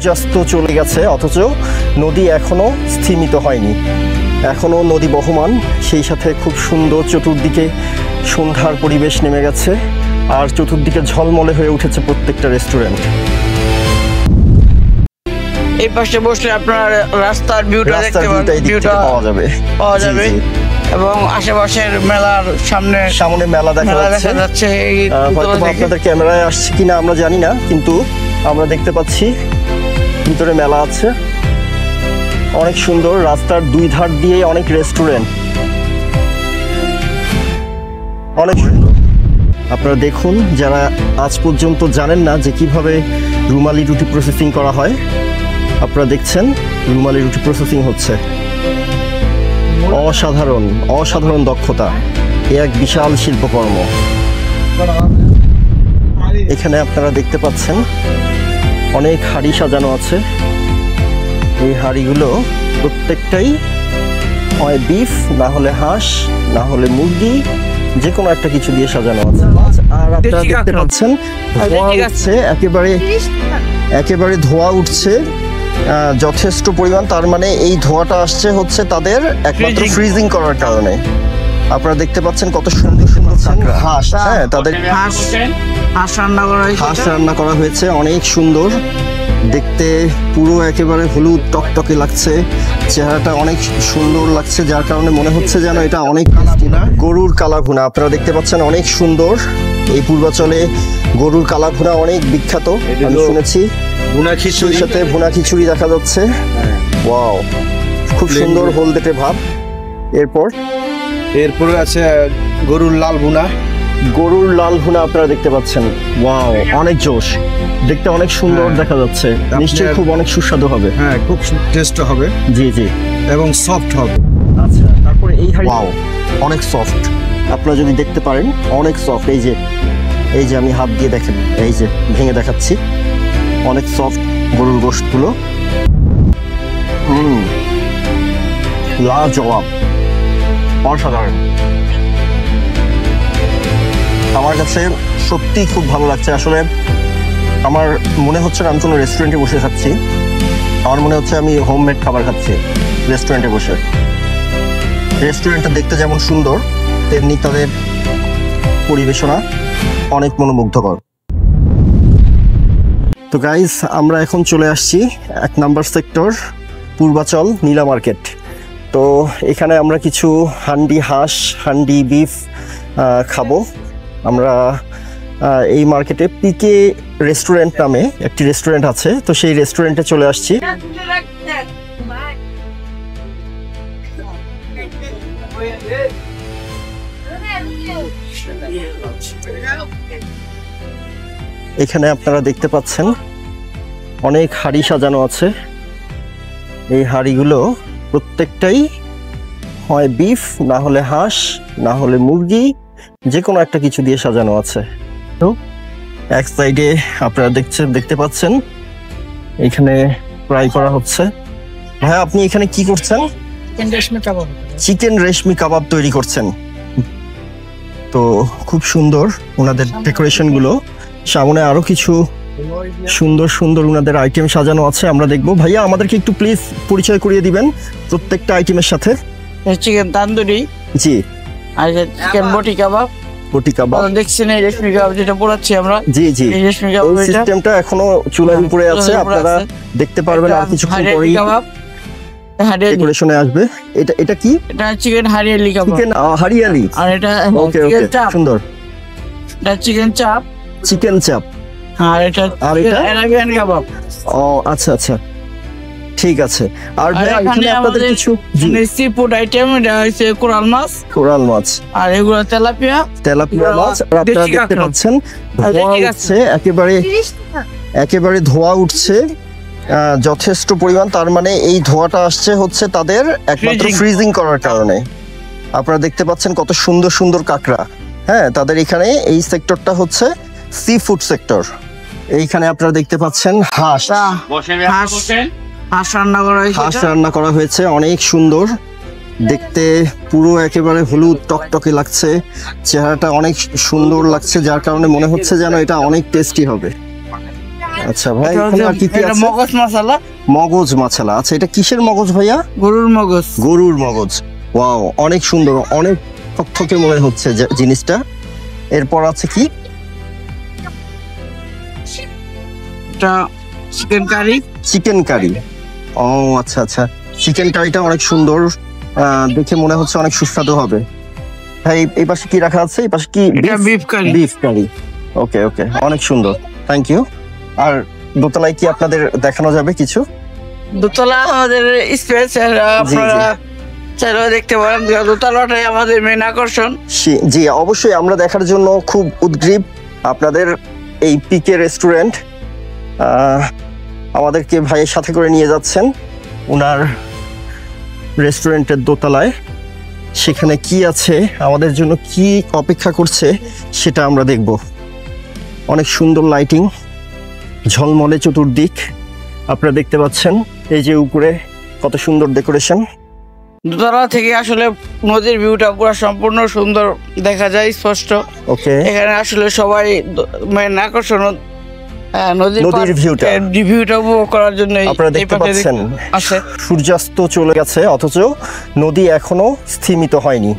সূর্যাস্ত চলে গেছে, অথচ নদী এখনো স্থিমিত হয়নি, এখনো নদী বহমান। সেই সাথে খুব সুন্দর চতুর্দিকে সন্ধ্যার পরিবেশ নেমে গেছে, আর চতুর্দিকে ঝলমলে হয়ে উঠেছে প্রত্যেকটা রেস্টুরেন্ট। এই পাশে বসলে আপনার রাস্তার ভিউটা দেখতে পাওয়া যাবে এবং আশেপাশের মেলার সামনে মেলা দেখা যাচ্ছে। আপনাদের ক্যামেরায় আসছে কিনা আমরা জানি না, কিন্তু আমরা দেখতে পাচ্ছি ভিতরে মেলা আছে। অনেক সুন্দর, রাস্তার দুই ধার দিয়ে অনেক রেস্টুরেন্ট, অনেক সুন্দর। আপনারা দেখুন, যারা আজ পর্যন্ত জানেন না যে কিভাবে রুমালি রুটি প্রসেসিং করা হয়, আপনারা দেখছেন রুমালি রুটি প্রসেসিং হচ্ছে। অসাধারণ দক্ষতা, এক বিশাল শিল্পকর্ম। এখানে আপনারা দেখতে পাচ্ছেন অনেক হাঁড়ি সাজানো আছে। এই হাঁড়িগুলো প্রত্যেকটাই হয় বিফ, না হলে হাঁস, না হলে মুরগি, যে কোনো একটা কিছু দিয়ে সাজানো আছে। আর আপনারা দেখতে পাচ্ছেন ধোঁয়া উঠছে, একেবারে ধোঁয়া উঠছে যথেষ্ট পরিমাণ। তার মানে এই ধোঁয়াটা আসছে হচ্ছে তাদের একমাত্র ফ্রিজিং করার কারণে। আপনারা দেখতে পাচ্ছেন কত সুন্দর হাঁস, হ্যাঁ তাদের হাঁস রান্না করা হয়েছে, অনেক সুন্দর দেখতে, পুরো একেবারে হলুদ টকটকে লাগছে, চেহারাটা অনেক সুন্দর লাগছে, যার কারণে মনে হচ্ছে যেন এটা অনেক টেস্টি। না, গরুর কালা ভুনা আপনারা দেখতে পাচ্ছেন, অনেক সুন্দর। এই পূর্বাচলে গরুর কালা ভুনা অনেক বিখ্যাত, আমি শুনেছি। ভুনা খিচুড়ির সাথে ভুনা খিচুড়ি দেখা যাচ্ছে। ওয়াও, খুব সুন্দর হলদেটে ভাব। এরপরে আছে গরুর লাল ভুনা আপনারা দেখতে পাচ্ছেন। ওয়াও, অনেক জোশ, দেখতে অনেক সুন্দর দেখা যাচ্ছে, নিশ্চয়ই খুব অনেক সুস্বাদু হবে। হ্যাঁ, খুব টেস্ট হবে। জি এবং সফট হবে। আচ্ছা, তারপরে এই হাঁড়ি, ওয়াও অনেক সফট, আপনারা যদি দেখতে পারেন অনেক সফট। এই যে আমি হাত দিয়ে দেখেন, এই যে ভেঙে দেখাচ্ছি, অনেক সফট গরুর গোশতগুলো। লাজবাব, অসাধারণ। আমার কাছে সত্যি খুব ভালো লাগছে। আসলে আমার মনে হচ্ছে না আমি কোনো রেস্টুরেন্টে বসে খাচ্ছি, আমার মনে হচ্ছে আমি হোমমেড খাবার খাচ্ছি রেস্টুরেন্টে বসে। রেস্টুরেন্টটা দেখতে যেমন সুন্দর, তেমনি তাদের পরিবেশনা অনেক মনোমুগ্ধকর। তো গাইজ, আমরা এখন চলে আসছি 1 নম্বর সেক্টর, পূর্বাচল নীলা মার্কেট। তো এখানে আমরা কিছু হান্ডি হাঁস, হান্ডি বিফ খাবো। আমরা এই মার্কেটে পিকে রেস্টুরেন্ট নামে একটি রেস্টুরেন্ট আছে, তো সেই রেস্টুরেন্টে চলে আসছি। এখানে আপনারা দেখতে পাচ্ছেন অনেক হাঁড়ি সাজানো আছে। এই হাঁড়িগুলো প্রত্যেকটাই হয় বিফ, না হলে হাঁস, না হলে মুরগি, যে কোনো একটা কিছু দিয়ে সাজানো আছে। তো এক সাইডে আপনারা দেখতে পাচ্ছেন এখানে ফ্রাই করা হচ্ছে। ভাই, আপনি এখানে কি করছেন? চিকেন রেশমি কাবাব তৈরি করছেন। তো খুব সুন্দর ওনাদের ডেকোরেশন গুলো, সামনে আরো কিছু সুন্দর ওনাদের আইটেম সাজানো আছে, আমরা দেখবো। ভাইয়া, আমাদেরকে একটু প্লিজ পরিচয় করিয়ে দিবেন প্রত্যেকটা আইটেমের সাথে। চিকেন তান্দুরি, জি, আর চিকেন বটি কাবাব দেখছেন, এই রেশমি কাবাব যেটা পোড়াচ্ছি আমরা। জি, এই রেশমি কাবাব সিস্টেমটা এখনো চুলার উপরে আছে, আপনারা দেখতে পারবেন আর কিছুক্ষণ পরেই ডেকোরেশনে আসবে। এটা কি? এটা চিকেন হারিয়ালি কাবাব। চিকেন হারিয়ালি, আর এটা ওকে সুন্দর। এটা চিকেন চাপ, আর এটা আরাবিয়ান কাবাব। ও আচ্ছা, ঠিক আছে। আর এখানে আপনাদের কিছু সি ফুড আইটেম, এটা হচ্ছে কোরাল মাছ, আর এগুলো তেলাপিয়া মাছ। আপনারা দেখতে পাচ্ছেন একেবারে ধোঁয়া উঠছে যথেষ্ট পরিমাণ। তার মানে এই ধোঁয়াটা আসছে হচ্ছে তাদের একমাত্র ফ্রিজিং করার কারণে। আপনারা দেখতে পাচ্ছেন কত সুন্দর কাঁকড়া। হ্যাঁ, তাদের এখানে এই সেক্টরটা হচ্ছে সি ফুড সেক্টর। এইখানে আপনারা দেখতে পাচ্ছেন হাঁস রান্না করা হয়েছে, অনেক সুন্দর দেখতে, পুরো একেবারে হলুদ টকটকে লাগছে, চেহারাটা অনেক সুন্দর লাগছে, যার কারণে মনে হচ্ছে যেন এটা অনেক টেস্টি হবে। আচ্ছা ভাই, এটা এখানে আর কি কি এটা আছে? মগজ মশলা, মগজ মাছালা। আচ্ছা, এটা কিসের মগজ ভাইয়া? গরুর মগজ। গরুর মগজ। ওয়াও, অনেক সুন্দর, অনেক থকথকে মনে হচ্ছে জিনিসটা। এরপর আছে কি? এটা চিকেন কারি। Chicken curry. ও আচ্ছা আচ্ছা, চিকেন কারিটা অনেক সুন্দর, দেখে মনে হচ্ছে অনেক সুস্বাদু হবে। ভাই এই পাশে কি রাখা আছে? এই পাশে কি? এটা বিফ কারি। বিফ কারি। ওকে ওকে, অনেক সুন্দর, থ্যাংক ইউ। আর দোতলায় কি আপনাদের দেখানো যাবে কিছু? দোতলা আমাদের স্পেস, আপনারা চাইলেও দেখতে পারেন। দোতলাটাই আমাদের মেন আকর্ষণ। জি অবশ্যই, আমরা দেখার জন্য খুব উদগ্রীব আপনাদের এই পিকে রেস্টুরেন্ট। আমাদেরকে ভাইয়ের সাথে করে নিয়ে যাচ্ছেন ওনার রেস্টুরেন্টের দোতলায়। সেখানে কি আছে, আমাদের জন্য কি অপেক্ষা করছে সেটা আমরা দেখব। অনেক সুন্দর লাইটিং, ঝলমলে চতুর্দিক আপনারা দেখতে পাচ্ছেন। এই যে উপরে কত সুন্দর ডেকোরেশন। দোতলা থেকে আসলে নদীর ভিউটা পুরো সম্পূর্ণ সুন্দর দেখা যায়, স্পষ্ট। ওকে, এখানে আসলে সবাই মেন আকর্ষণ নদীর ভিউটা উপভোগ করার জন্য আপনারা দেখতে পাচ্ছেন সূর্যাস্ত চলে গেছে, অথচ নদী এখনো স্থিমিত হয়নি,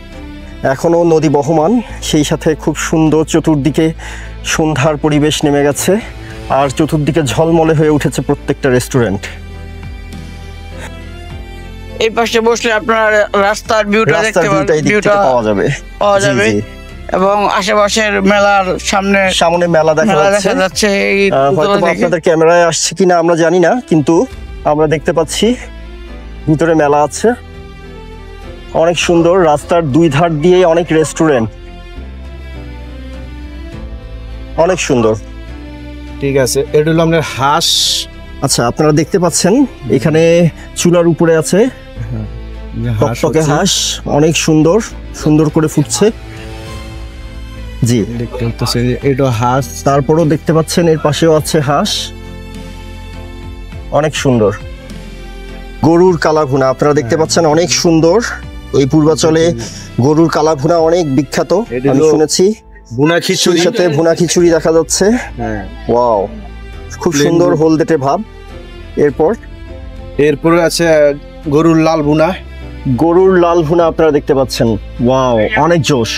এখনো নদী বহমান। সেই সাথে খুব সুন্দর চতুর্দিকে সন্ধ্যার পরিবেশ নেমে গেছে, আর চতুর্দিকে ঝলমলে হয়ে উঠেছে প্রত্যেকটা রেস্টুরেন্ট। এই পাশে বসলে আপনারা রাস্তার ভিউটা দেখতে পাওয়া যাবে। এবং আশেপাশের মেলার সামনে মেলা দেখা যাচ্ছে। হয়তো আপনাদের ক্যামেরায় আসছে কিনা আমরা জানি না, কিন্তু আমরা দেখতে পাচ্ছি ভিতরে মেলা আছে। অনেক সুন্দর, রাস্তার দুই ধার দিয়ে অনেক রেস্টুরেন্ট, অনেক সুন্দর। ঠিক আছে, এটা হলো আপনার হাঁস। আচ্ছা, আপনারা দেখতে পাচ্ছেন এখানে চুলার উপরে আছে টকটকে হাঁস, অনেক সুন্দর সুন্দর করে ফুটছে। জি, দেখতে পাচ্ছেন এটা হাঁস। তারপরও দেখতে পাচ্ছেন এর পাশেও আছে হাঁস, অনেক সুন্দর। গরুর কালাভুনা আপনারা দেখতে পাচ্ছেন, অনেক সুন্দর। ওই পূর্বাচলে গরুর কালাভুনা অনেক বিখ্যাত, আমি শুনেছি। ভুনা খিচুড়ি, সাথে ভুনা খিচুড়ি দেখা যাচ্ছে। ওয়াও, খুব সুন্দর হলদেটে ভাব। এরপরে আছে গরুর লাল ভুনা। গরুর লাল ভুনা আপনারা দেখতে পাচ্ছেন। ওয়াও, অনেক জোশ,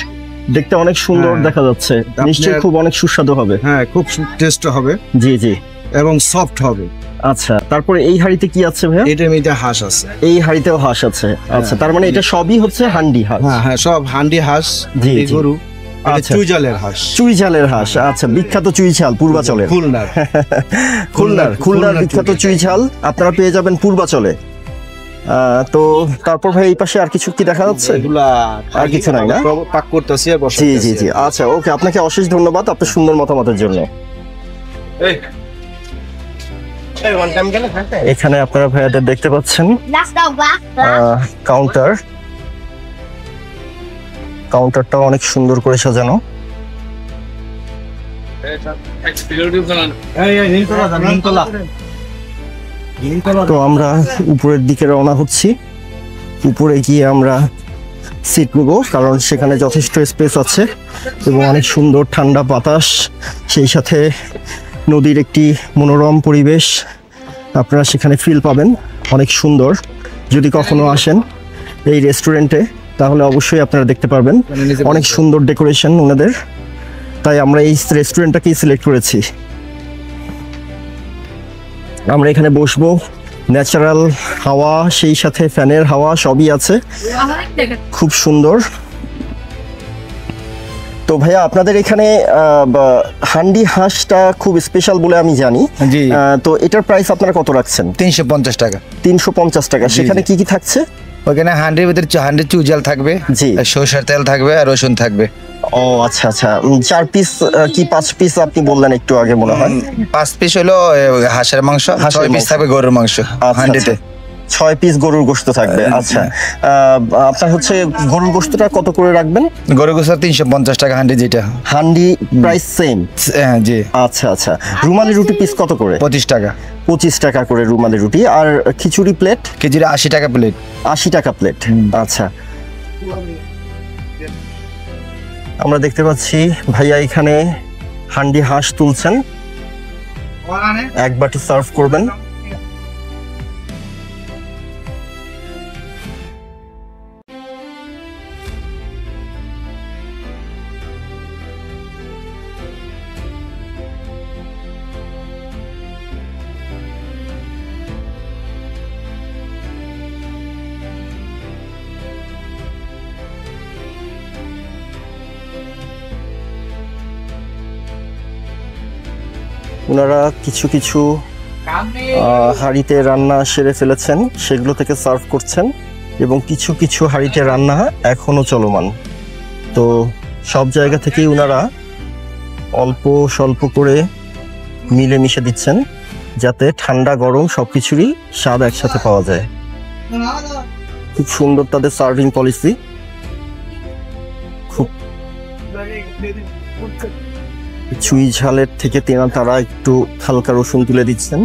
দেখতে অনেক সুন্দর দেখা যাচ্ছে, নিশ্চয়ই খুব অনেক সুস্বাদু হবে। হ্যাঁ, খুব টেস্ট হবে। জি জি, এবং সফট হবে। আচ্ছা, তারপরে এই হাঁড়িতে কি আছে ভাইয়া? এটার মধ্যে হাঁস আছে। এই হাঁড়িতেও হাঁস আছে। আচ্ছা, তার মানে এটা সবই হচ্ছে হান্ডি হাঁস। হ্যাঁ, সব হান্ডি হাঁস। জি, গরু আচ্ছা, চুইঝালের হাঁস। চুইঝালের হাঁস। আচ্ছা, বিখ্যাত চুইঝাল পূর্বাচলের। খুলনার বিখ্যাত চুইঝাল আপনারা পেয়ে যাবেন পূর্বাচলে। তো তারপর ভাই এই পাশে আর কিছু কি দেখা যাচ্ছে? আর কিছু নাই না? পাক করতেছি আর বসাচ্ছি। জি জি জি, আচ্ছা ওকে, আপনাকে অশেষ ধন্যবাদ আপনার সুন্দর মতামতের জন্য। এখানে আপনারা ভাইয়াদের দেখতে পাচ্ছেন কাউন্টারটা অনেক সুন্দর করে সাজানো। তো আমরা উপরের দিকে রওনা হচ্ছি। উপরে গিয়ে আমরা সিট নেব, কারণ সেখানে যথেষ্ট স্পেস আছে এবং অনেক সুন্দর ঠান্ডা বাতাস, সেই সাথে নদীর একটি মনোরম পরিবেশ আপনারা সেখানে ফিল পাবেন। অনেক সুন্দর, যদি কখনো আসেন এই রেস্টুরেন্টে তাহলে অবশ্যই আপনারা দেখতে পারবেন। অনেক সুন্দর ডেকোরেশন ওনাদের, তাই আমরা এই রেস্টুরেন্টটাকেই সিলেক্ট করেছি। আমরা এখানে বসবো, ন্যাচারাল হাওয়া, সেই সাথে ফ্যানের হাওয়া সবই আছে, খুব সুন্দর। তো ভাইয়া আপনাদের এখানে হান্ডি হাঁসটা খুব স্পেশাল বলে আমি জানি। জি, তো এটার প্রাইস আপনারা কত রাখছেন? 350 টাকা। 350 টাকা। সেখানে কি কি থাকছে? ওখানে হান্ডির ভিতরে হান্ডি চুইঝাল থাকবে, জি, সরষের তেল থাকবে আর রসুন থাকবে। ও আচ্ছা আচ্ছা, 4 পিস কি 5 পিস আপনি বললেন একটু আগে মনে হয়? 5 পিস হলো হাঁসের মাংস, 6 পিস থাকবে গরুর মাংস হান্ডিতে। 6 পিস গরুর গোশত থাকবে। আচ্ছা, আপনার হচ্ছে গরুর গোশতটা কত করে রাখবেন? গরুর গোশত 350 টাকা হান্ডি, যেটা হান্ডি প্রাইস সেম। হ্যাঁ জি। আচ্ছা আচ্ছা, রুমালি রুটি পিস কত করে? 25 টাকা। 25 টাকা করে রুমালি রুটি। আর খিচুড়ি প্লেট? খিচুড়ি 80 টাকা প্লেট। 80 টাকা প্লেট। আচ্ছা, আমরা দেখতে পাচ্ছি ভাইয়া এখানে হান্ডি হাঁস তুলছেন। এক বাটি সার্ভ করবেন। ওনারা কিছু কিছু হাঁড়িতে রান্না সেরে ফেলেছেন, সেগুলো থেকে সার্ভ করছেন, এবং কিছু কিছু হাঁড়িতে রান্না এখনো চলমান। তো সব জায়গা থেকেই ওনারা অল্প স্বল্প করে মিলেমিশে দিচ্ছেন, যাতে ঠান্ডা গরম সবকিছুরই স্বাদ একসাথে পাওয়া যায়। খুব সুন্দর তাদের সার্ভিং পলিসি। খুব চুই ঝালের থেকে তারা একটু হালকা রসুন তুলে দিচ্ছেন।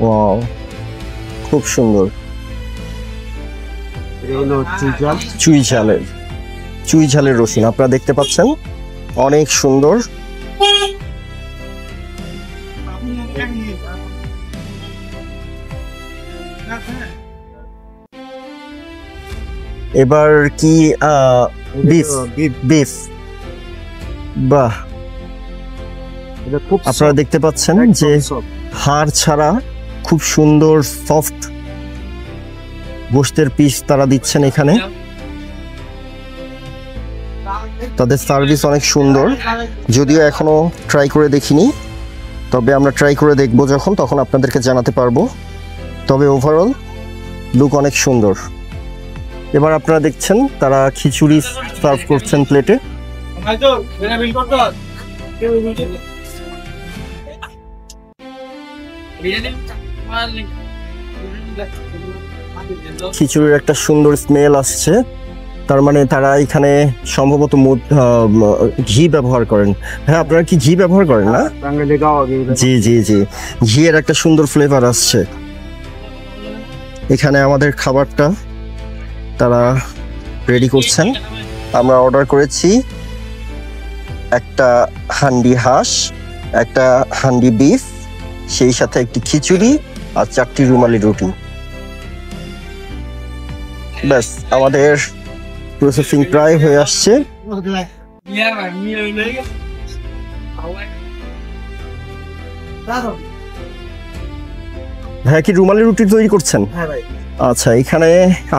ওয়াও, খুব সুন্দর। চুই ঝালের রসুন আপনারা দেখতে পাচ্ছেন, অনেক সুন্দর। এবার কি বিফ, বাহ, আপনারা দেখতে পাচ্ছেন যে হাড় ছাড়া খুব সুন্দর সফট গোশতের পিস তারা দিচ্ছেন এখানে। তাদের সার্ভিস অনেক সুন্দর, যদিও এখনো ট্রাই করে দেখিনি, তবে আমরা ট্রাই করে দেখবো যখন, তখন আপনাদেরকে জানাতে পারবো। তবে ওভারঅল লুক অনেক সুন্দর। এবার আপনারা দেখছেন তারা খিচুড়ি সার্ভ করছেন প্লেটে। খিচুড়ির একটা সুন্দর স্মেল আসছে, তার মানে তারা এখানে সম্ভবত ঘি ব্যবহার করেন। হ্যাঁ, আপনারা কি ঘি ব্যবহার করেন না? জি জি জি, ঘিয়ের একটা সুন্দর ফ্লেভার আসছে। এখানে আমাদের খাবারটা তারা রেডি করছেন। আমরা অর্ডার করেছি একটা হান্ডি হাঁস, একটা হান্ডি বিফ, সেই সাথে একটি খিচুড়ি আর 4টি রুমালি রুটি। ব্যাস, আমাদের প্রসেসিং প্রায় হয়ে আসছে। হ্যাঁ, কি রুমালি রুটি তৈরি করছেন? হ্যাঁ ভাই। আচ্ছা, এখানে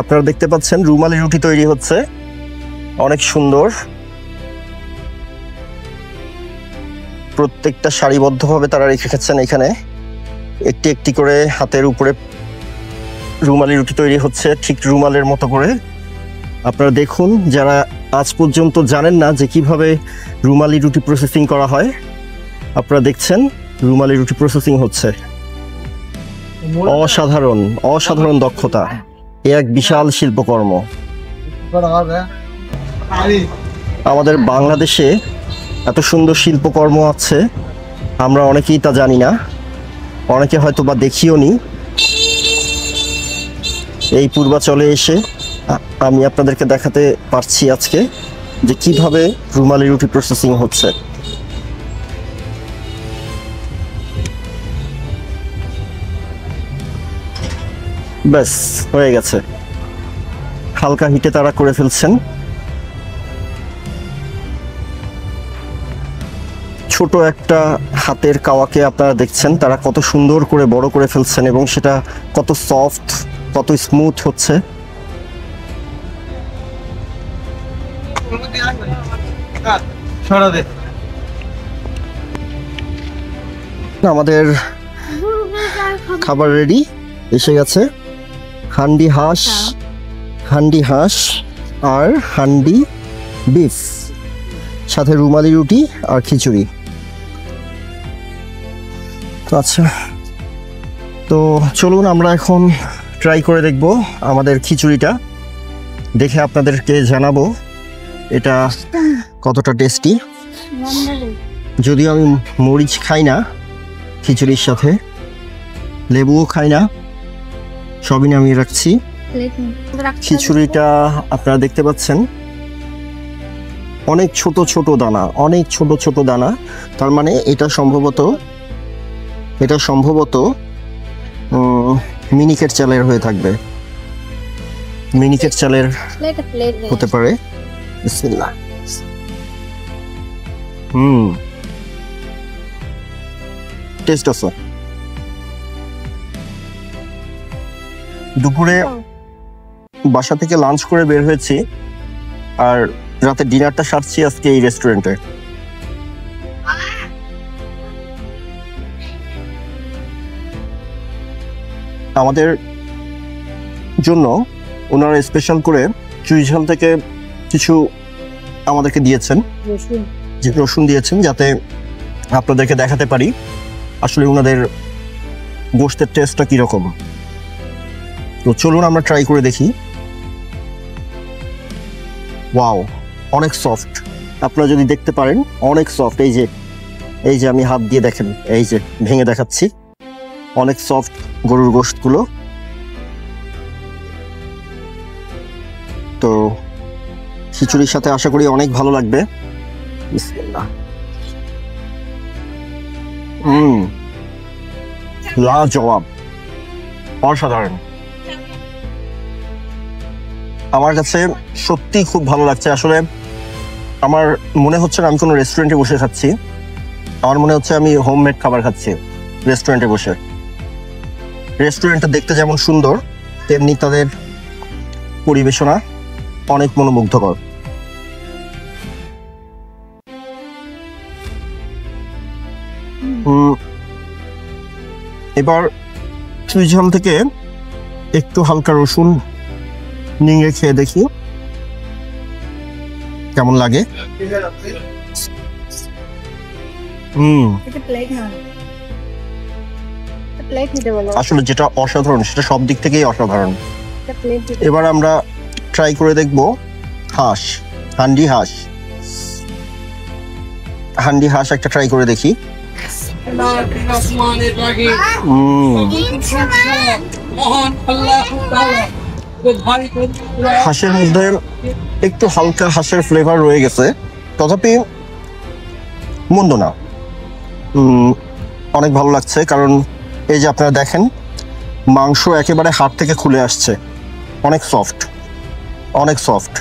আপনারা দেখতে পাচ্ছেন রুমালি রুটি তৈরি হচ্ছে, অনেক সুন্দর। প্রত্যেকটা সারিবদ্ধভাবে তারা রেখেছেন এখানে, একটি একটি করে হাতের উপরে রুমালি রুটি তৈরি হচ্ছে, ঠিক রুমালের মতো করে। আপনারা দেখুন, যারা আজ পর্যন্ত জানেন না যে কিভাবে রুমালি রুটি প্রসেসিং করা হয়, আপনারা দেখছেন রুমালি রুটি প্রসেসিং হচ্ছে। অসাধারণ অসাধারণ দক্ষতা, এ এক বিশাল শিল্পকর্ম। আমাদের বাংলাদেশে এত সুন্দর শিল্পকর্ম আছে, আমরা অনেকেই তা জানি না, অনেকে হয়তো বা দেখিও নি। এই পূর্বাচলে এসে আমি আপনাদেরকে দেখাতে পারছি আজকে যে কিভাবে রুমালি রুটি প্রসেসিং হচ্ছে। ব্যাস, হয়ে গেছে। হালকা হিটে তারা করে ফেলছেন। ছোট একটা হাতের কাওয়াকে আপনারা দেখছেন তারা কত সুন্দর করে বড় করে ফেলছেন, এবং সেটা কত সফট, কত স্মুথ হচ্ছে। আমাদের খাবার রেডি, এসে গেছে। হান্ডি হাঁস আর হান্ডি বিফ, সাথে রুমালি রুটি আর খিচুড়ি। আচ্ছা, তো চলুন আমরা এখন ট্রাই করে দেখব আমাদের খিচুড়িটা, দেখে আপনাদেরকে জানাবো এটা কতটা টেস্টি। যদিও আমি মরিচ খাই না খিচুড়ির সাথে, লেবুও খাই না, সবই নামিয়ে রাখছি। খিচুড়িটা আপনারা দেখতে পাচ্ছেন অনেক ছোট ছোট দানা, অনেক ছোট ছোট দানা। তার মানে এটা সম্ভবত মিনিকেট চালের হয়ে থাকবে, মিনিকেট চালের হতে পারে। বিসমিল্লাহ। টেস্ট আছে। দুপুরে বাসা থেকে লাঞ্চ করে বের হয়েছি, আর রাতে ডিনারটা সারছি আজকে এই রেস্টুরেন্টে। আমাদের জন্য ওনারা স্পেশাল করে চুইঝাল থেকে কিছু আমাদেরকে দিয়েছেন, যে রসুন দিয়েছেন, যাতে আপনাদেরকে দেখাতে পারি আসলে ওনাদের গোশতের টেস্টটা কিরকম। তো চলুন আমরা ট্রাই করে দেখি। ওয়াও, অনেক সফট। আপনারা যদি দেখতে পারেন অনেক সফট। এই যে আমি হাত দিয়ে দেখেন, এই যে ভেঙে দেখাচ্ছি, অনেক সফট গরুর গোশতগুলো। তো খিচুড়ির সাথে আশা করি অনেক ভালো লাগবে। বিসমিল্লাহ। লাজবাব, অসাধারণ। আমার কাছে সত্যি খুব ভালো লাগছে। আসলে আমার মনে হচ্ছে না আমি কোনো রেস্টুরেন্টে বসে খাচ্ছি, আমার মনে হচ্ছে আমি হোমমেড খাবার খাচ্ছি রেস্টুরেন্টে বসে। রেস্টুরেন্টটা দেখতে যেমন সুন্দর, তেমনি তাদের পরিবেশনা অনেক মনোমুগ্ধকর। এবার চুইঝাল থেকে একটু হালকা রসুন নিয়ে খেয়ে দেখি কেমন লাগে। আসলে যেটা অসাধারণ সেটা সব দিক থেকেই অসাধারণ। এবার আমরা ট্রাই করে দেখব হাঁস, হান্ডি হাঁস। হান্ডি হাঁস একটা ট্রাই করে দেখি। হাঁসের মধ্যে একটু হালকা হাঁসের ফ্লেভার রয়ে গেছে, তথাপি মন্দ না। অনেক ভালো লাগছে, কারণ এই যে আপনারা দেখেন মাংস একেবারে হাড় থেকে খুলে আসছে, অনেক সফট, অনেক সফট।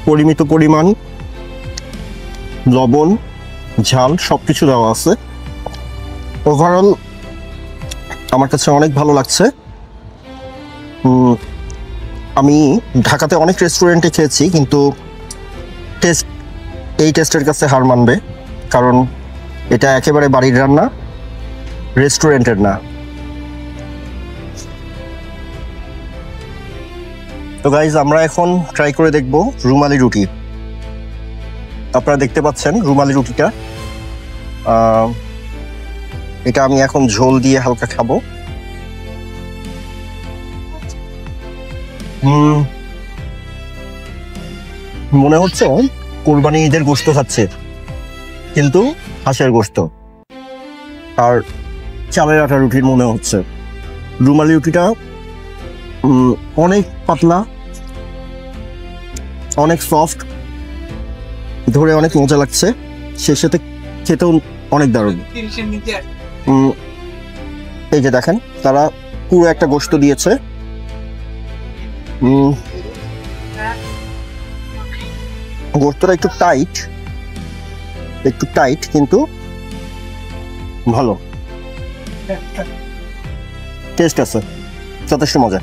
পরিমিত পরিমাণ লবণ, ঝাল সবকিছু দেওয়া আছে। ওভারঅল আমার কাছে অনেক ভালো লাগছে। আমি ঢাকাতে অনেক রেস্টুরেন্টে খেয়েছি, কিন্তু এই টেস্টের কাছে হার মানবে, কারণ এটা একেবারে বাড়ির রান্না, রেস্টুরেন্টের না। তো গাইজ, আমরা এখন ট্রাই করে দেখব রুমালি রুটি। আপনারা দেখতে পাচ্ছেন রুমালি রুটিটা, এটা আমি এখন ঝোল দিয়ে হালকা খাবো। মনে হচ্ছে কোরবানি ঈদের গোশত খাচ্ছে, কিন্তু হাঁসের গোশত আর চালের আটা রুটির মনে হচ্ছে। রুমালি রুটিটা অনেক পাতলা, অনেক সফট, ধরে অনেক মজা লাগছে, সে সাথে খেতেও অনেক দারুণ। এই যে দেখেন তারা পুরো একটা গোশত দিয়েছে। গোশতটা একটু টাইট কিন্তু ভালো টেস্ট আছে, যথেষ্ট মজা।